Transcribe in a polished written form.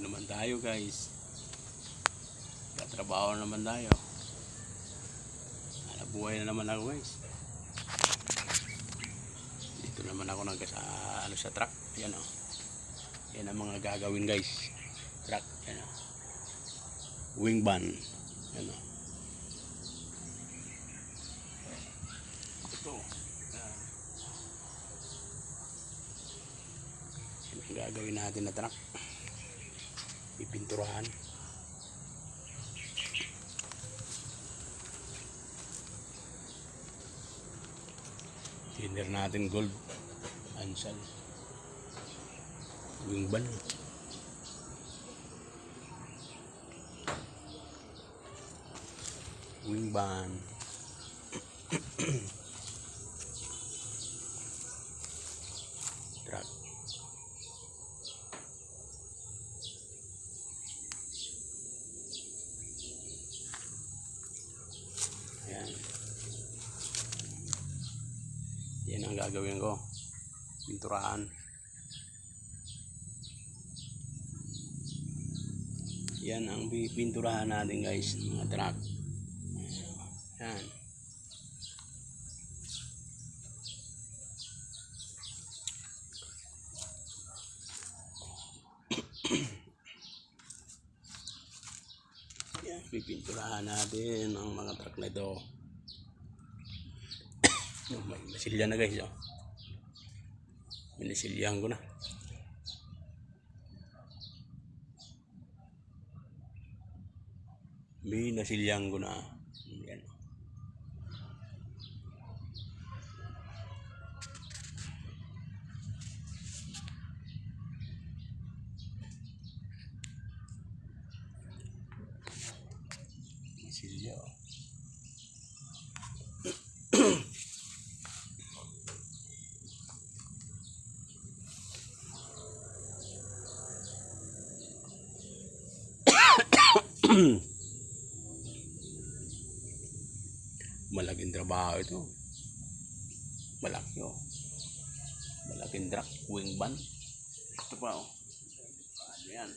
naman tayo guys. Tatrabaho naman tayo. Buhay na naman ako guys. Dito naman ako sa truck. Yan o. Yan ang mga gagawin guys. Truck. Yan o. Wing van. Yan o. Ito. Yan ang gagawin natin na truck. Pipinturahan. Thinner natin gold ansal wing van truck. Ayan. Yan ang gagawin ko, pinturahan. Yan ang pinturahan natin guys, mga truck. Yan. Yan, pipinturahan natin ang mga truck na ito. May nasilya na guys, oh. Minasilyahan ko na. Minasilyahan ko na. Yan. Nasilya, oh. Malaking trabaho ito. Malaki, oh. Malaking truck, wing van. Ito pa, oh. Ano yan?